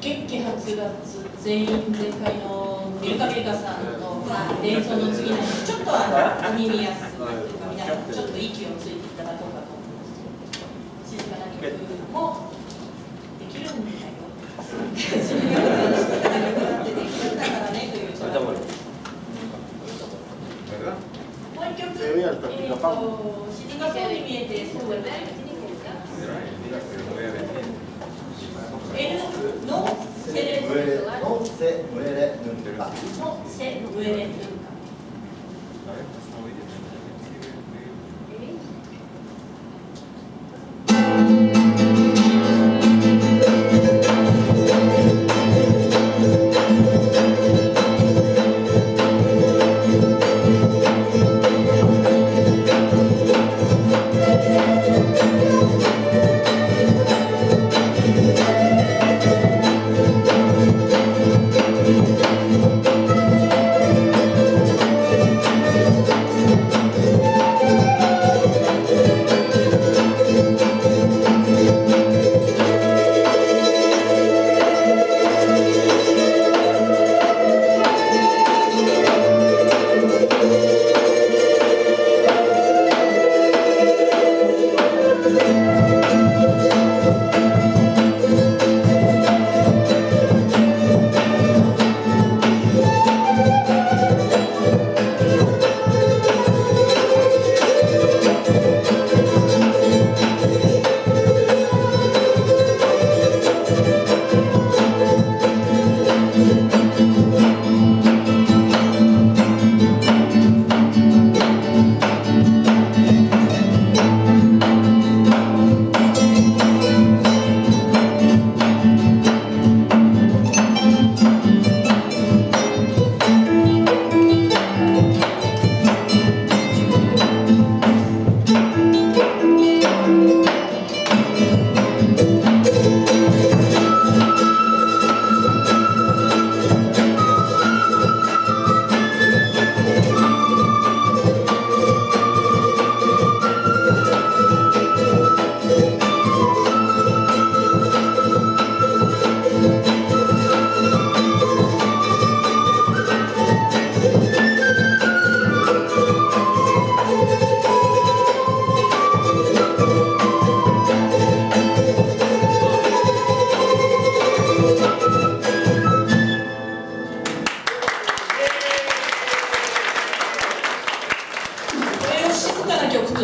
月季発月全開のミルカミルカさんの連想の次のちょっとお耳やすというか皆さんちょっと息をついていただこうかと思いまして静かな曲もできるんだよそういうような静かな曲だってできるんだからねというもう一曲静かそうに見えてそうだねno se muere nunca. No se muere nunca.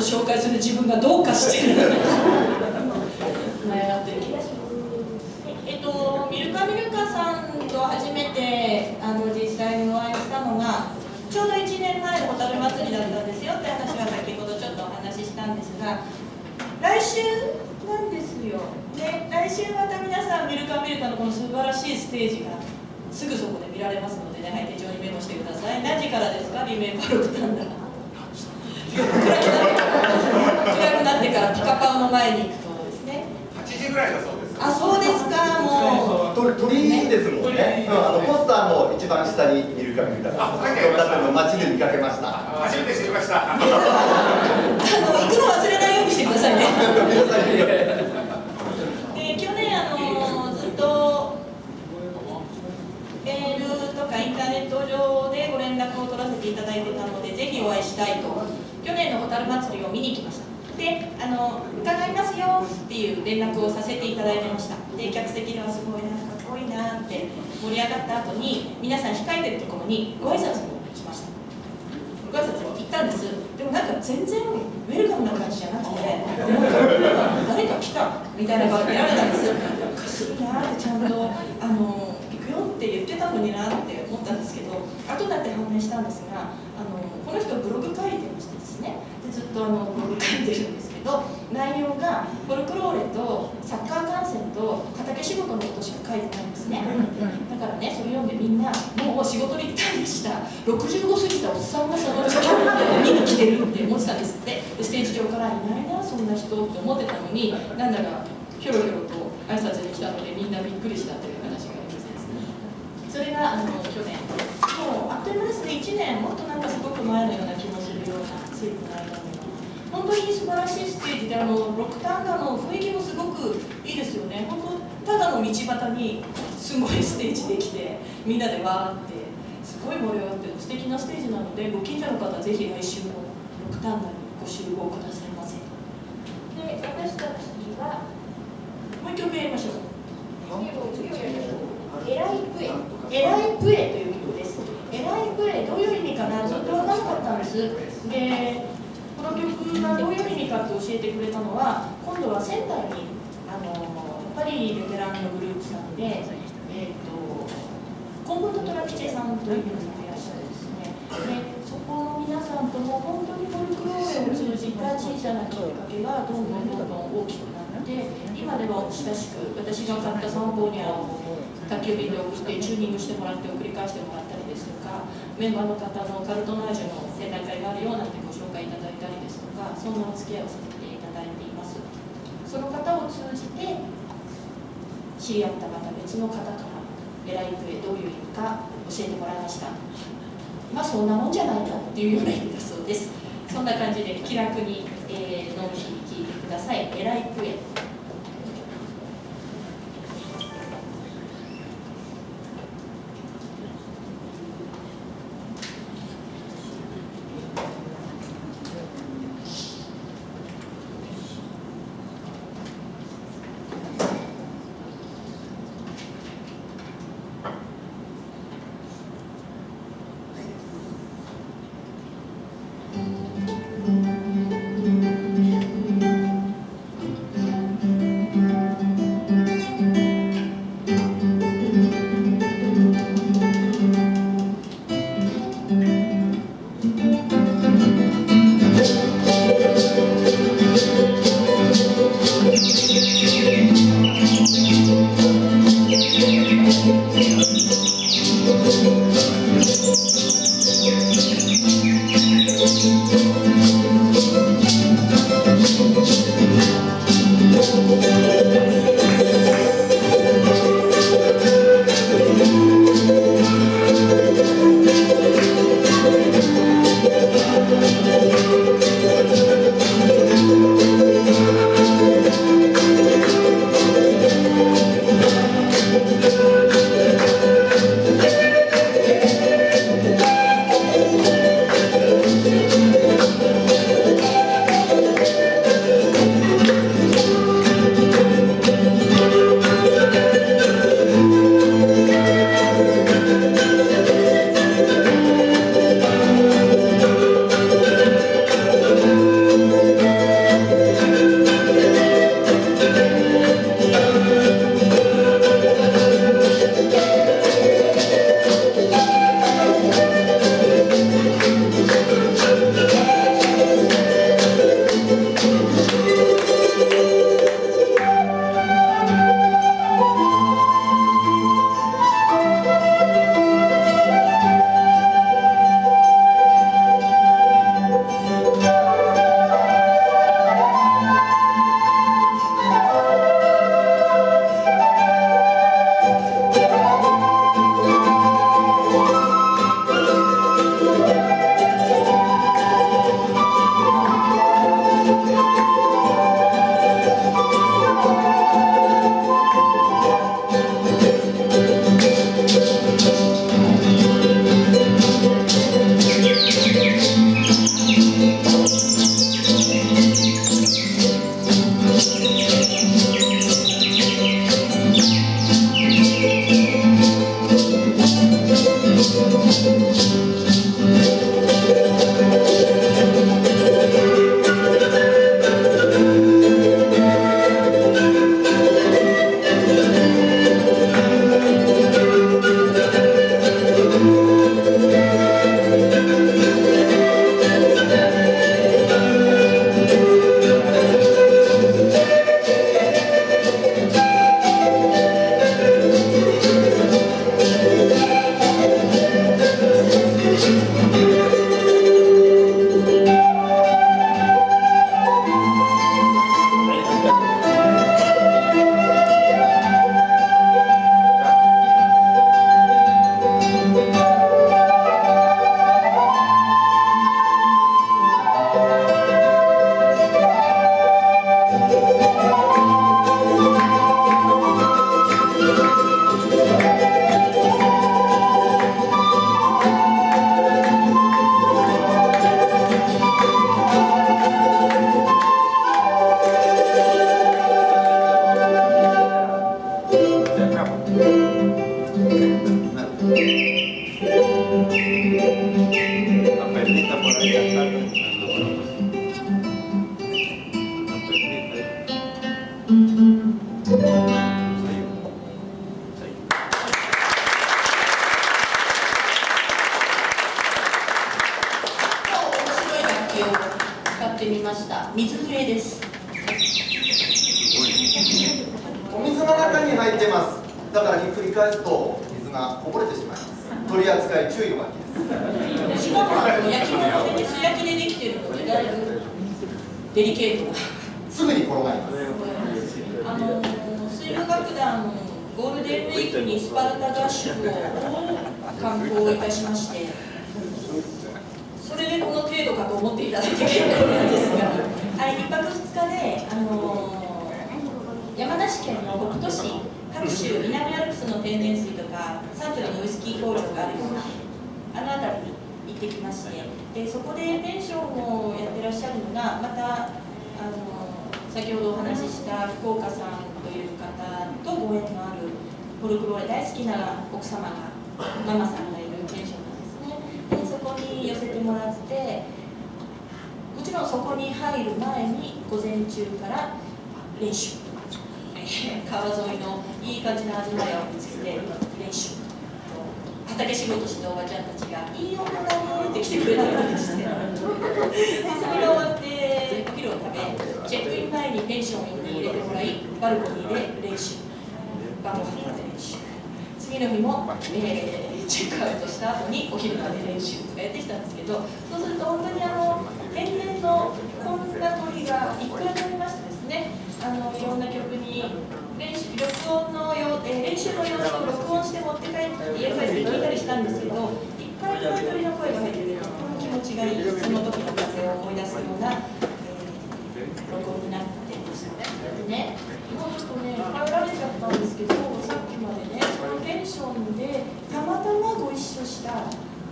紹介する自分がどうかしてるミルカミルカさんと初めて実際にお会いしたのがちょうど1年前の蛍祭りだったんですよって話は先ほどちょっとお話ししたんですが来週なんですよ、ね、来週また皆さんミルカミルカのこの素晴らしいステージがすぐそこで見られますのでね、はい、手帳にメモしてください。何時からですか、リメイパロクタンダー暗くなってからピカパオの前に行くとですね8時ぐらいだそうです。あ、そうですか。もう鳥ですもんね。ポスターの一番下にミルカミルカが街で見かけました。初めて知りました。行くの忘れないようにしてくださいねで、去年ずっとメールとかインターネット上でご連絡を取らせていただいてたのでぜひお会いしたいと去年の蛍祭りを見に来ました。で、伺いますよっていう連絡をさせていただいてました。で、客席ではすごいかっこいいなって盛り上がった後に皆さん控えてるところにご挨拶に行きました。ご挨拶に行ったんです。でもなんか全然ウェルカムな感じじゃなくて誰か来たみたいな顔で見られたんです。おかしいなってちゃんと行くよって言ってたのになって思ったんですけど後になって判明したんですがこの人ブログ書いてましてですねでずっとブログ書いてるんですけけど、内容がフォルクローレとサッカー観戦と畑仕事のことしか書いてないんですね。だからね、それ読んでみんなもう仕事に退治した65過ぎたおっさんがその時見に来てるって思ってたんですって。でステージ上からいないなそんな人って思ってたのに、なんだかひょろひょろと挨拶に来たのでみんなびっくりしたという話がありますね。それが去年、もうあっという間ですね。1年もっとなんかすごく前のような気もするようなついこの間のような本当に素晴らしいステージで、ロックタンガの雰囲気もすごくいいですよね。本当ただの道端にすごいステージできてみんなでわーってすごい盛り上がってる素敵なステージなので、ご近所の方ぜひ来週もロックタンガにご集合くださいませ。で私たちはもう一曲やりましょう。エライプエ、エライプエという曲です。エライプエ、どういう意味かな、ずっと分からなかったんです。で、この曲がどういう意味かと教えてくれたのは、今度は仙台にパリベテランのグループさんで、コンボント・トラピチェさんという皆さんがいらっしゃるんですね。で、そこの皆さんとも本当にフォルクローレを通じた小さなきっかけがどんどん大きくなって、今では親しく、私が買った3本に宅急便で送ってチューニングしてもらって送り返してもらったりですとか、メンバーの方のカルトナージュの生態会があるようなんてご紹介いただいたりですとか、そんなお付き合いをさせていただいています。その方を通じて知り合ったまた別の方からエライプエどういう意味か教えてもらいました。まあそんなもんじゃないかっていうような意味だそうです。そんな感じで気楽に、のんびり聞いてください。エライプエ。出ます。だからひっくり返すと水がこぼれてしまいます。取り扱い注意が必要です。しかも焼き物でね、素焼きでできているのでだいぶデリケートな。すぐに転がります。水路楽団ゴールデンウィークにスパルタ合宿を観光いたしまして、それでこの程度かと思っていただいて結構なんですが、1泊2日で、山梨県の北杜市各州南アルプスの天然水とかサントリーのウイスキー工場があるような辺りに行ってきまして、でそこでペンションをやってらっしゃるのがまた先ほどお話しした福岡さんという方とご縁のあるフォルクローレ大好きな奥様がママさんがいるペンションなんですね。でそこに寄せてもらって、もちろんそこに入る前に午前中から練習、川沿いのいい感じの東屋を見つけて練習、畑仕事してるおばちゃんたちが「いい女だね」って来てくれたりして、それが終わってお昼を食べ、チェックイン前にペンションに入れてもらい、バルコニーで練習、晩ご飯で練習、次の日も、チェックアウトした後にお昼まで練習とかやってきたんですけど、そうすると本当に天然のこんな鳥がいくらでありましてですね、いろんな曲に練習の様子を録音して持って帰って家帰って聞いたりしたんですけど、いっぱい鳥の声が入ってて、とても気持ちがいい、その時の風を思い出すような、録音になってましたでね。もうちょっとね、帰られちゃったんですけど、さっきまでね、そのペンションでたまたまご一緒した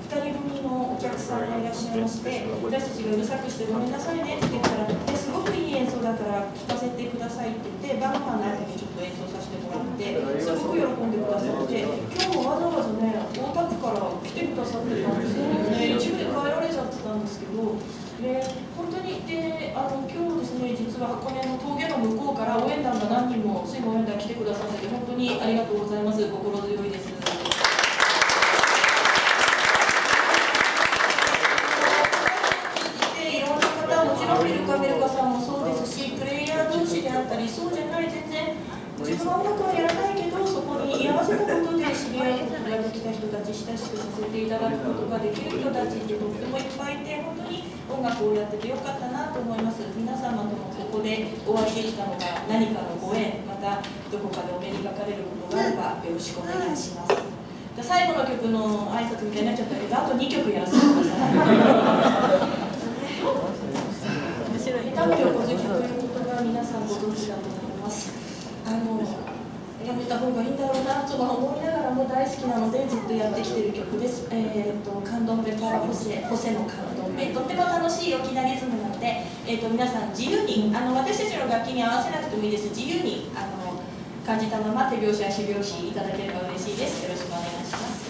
2人組のお客さんがいらっしゃいまして、私たちがうるさくしてごめんなさいねって言ったら、すごくいい演奏だから聴かせてくださいって言って、晩ご飯の後にちょっと演奏させてもらって、すごく喜んでくださって、今日わざわざね、大田区から来てくださってたんですよね。一部で帰られちゃってたんですけど、本当にで今日ですね、実は箱根の峠の向こうから応援団が何人も水門応援団来てくださってて、本当にありがとうございます。心強いです。ミルカさんもそうですし、プレイヤー同士であったり、そうじゃない、全然自分は音楽はやらないけど、そこに居合わせたことで知り合うことができた人たち、親しくさせていただくことができる人たちってとってもいっぱいいて、本当に音楽をやっててよかったなと思います。皆様ともここでお会いできたのが何かのご縁、またどこかでお目にかかれることがあればよろしくお願いします。最後の曲の挨拶みたいになっちゃったけど、あと2曲やらせてください。下手な横好きということが皆さんご存知だと思います。やめた方がいいんだろうなとは思いながらも大好きなのでずっとやってきている曲です。カンドンベパラホセのカンドンベ、とっても楽しい大きなリズムなので、皆さん自由に私たちの楽器に合わせなくてもいいです。自由に感じたまま手拍子足拍子いただければ嬉しいです。よろしくお願いします。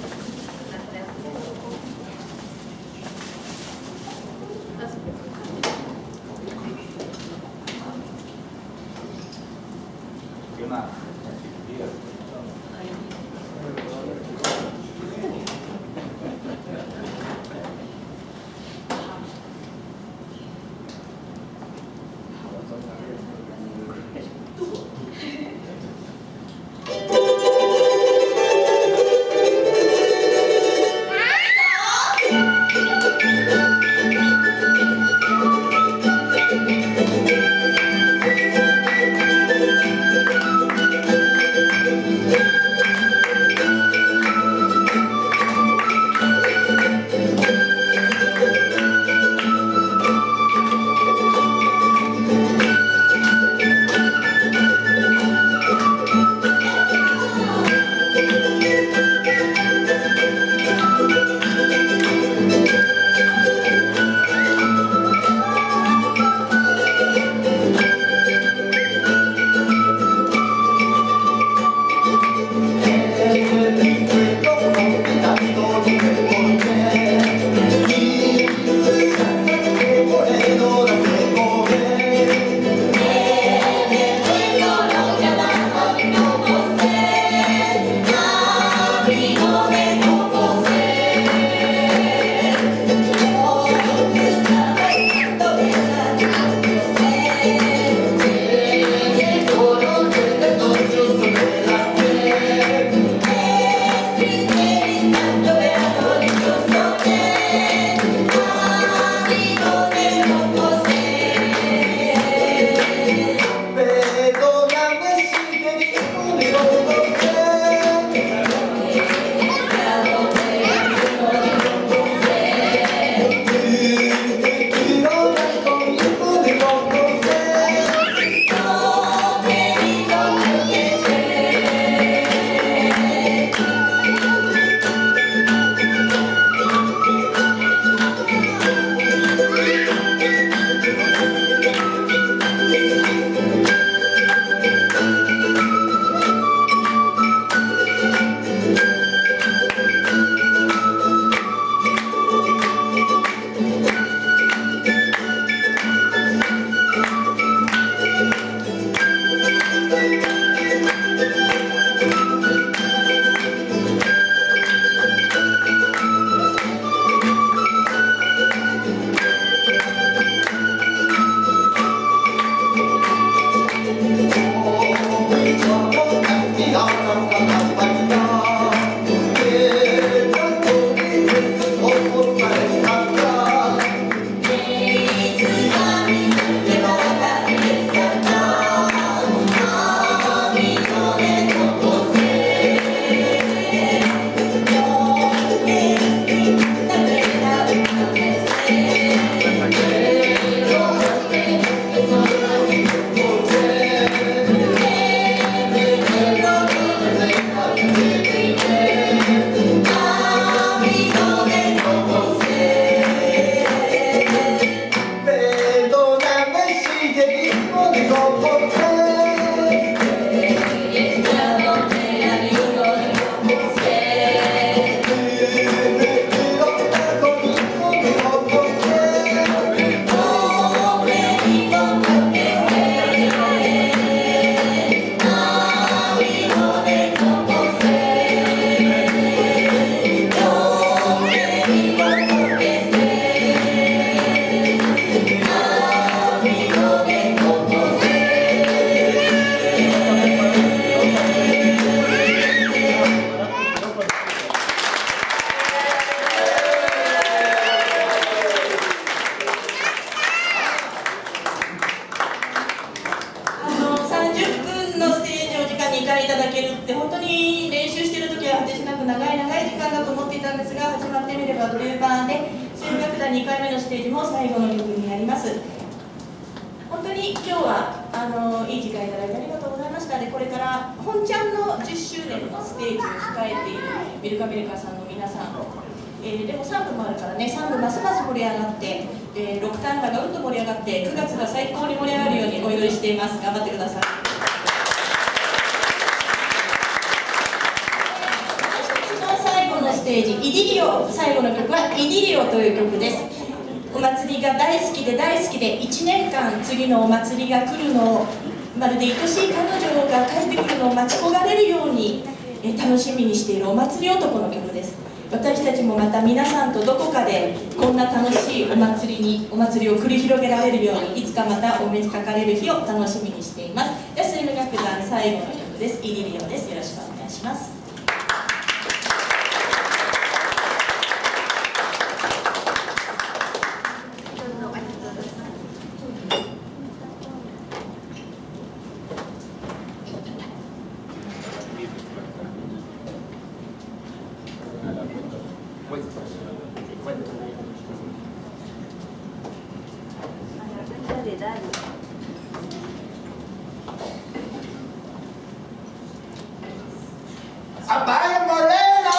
で本当に練習している時は果てしなく長い時間だと思っていたんですが、始まってみればドレーバーで声楽団2回目のステージも最後の曲になります。本当に今日はいい時間いただいてありがとうございました。でこれから本ちゃんの10周年のステージを控えているミルカミルカさんの皆さん、でも3部もあるからね、3部ますます盛り上がって、6単打がうんと盛り上がって9月が最高に盛り上がるようにお祈りしています。頑張ってください。最後のステージ、イディリオ、最後の曲はイディリオという曲です。お祭りが大好きで1年間次のお祭りが来るのを、まるで愛しい彼女が帰ってくるのを待ち焦がれるように楽しみにしているお祭り男の曲です。私たちもまた皆さんとどこかでこんな楽しいお祭りを繰り広げられるように、いつかまたお目にかかれる日を楽しみにしています。ではスリム楽団最後の曲です。イディリオです。よろしくお願いします。Apaya Moreno!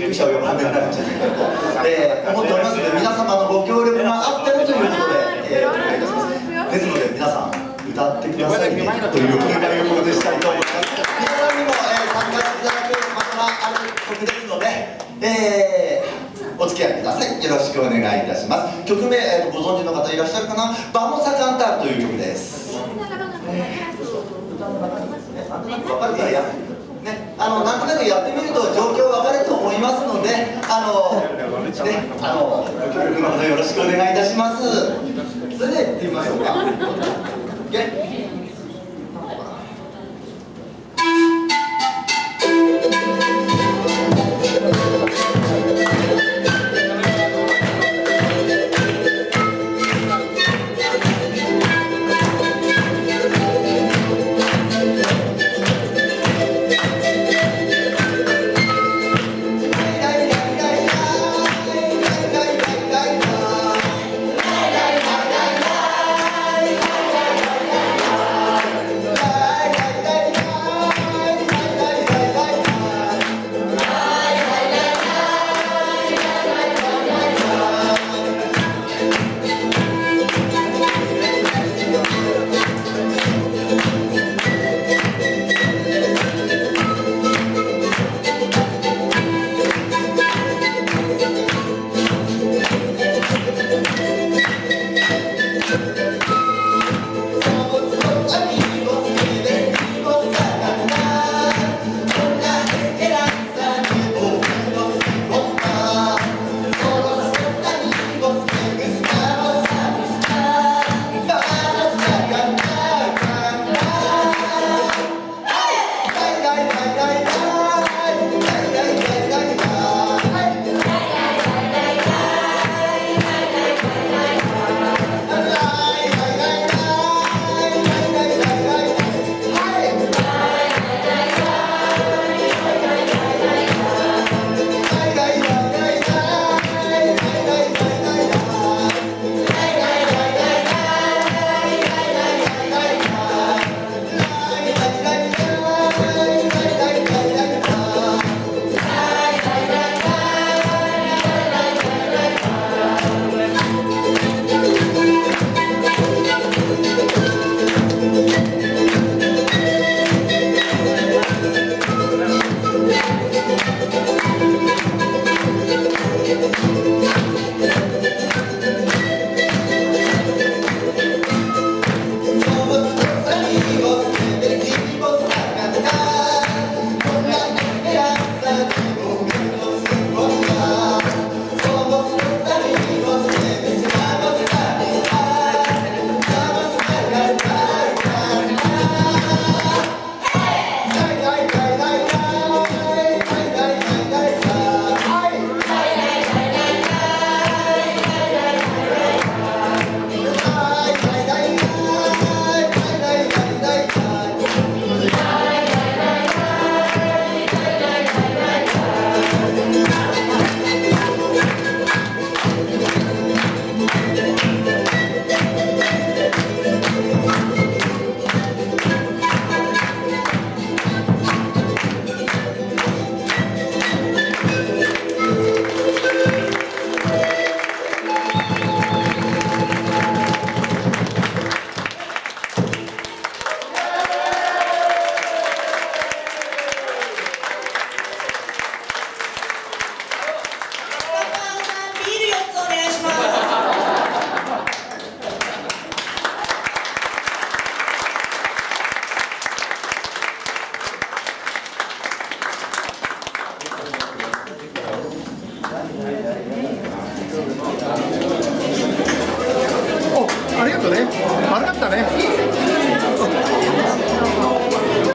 救急車を呼ぶ羽目になるんじゃないかと、思っておりますので、皆様のご協力があってのということで、お願いいたします。ですので皆さん歌ってくださいねというお願いをここでしたいと思います。皆さんにも、参加していただく場所がある曲ですので、お付き合いください。よろしくお願いいたします。曲名、ご存知の方いらっしゃるかな。バモサカンターという曲です。歌の中にですね、なんとなく分かるからやってね、なんとなくやってみると状況分かると思いますので、ご協力のほどよろしくお願いいたします。それでやってみましょうか。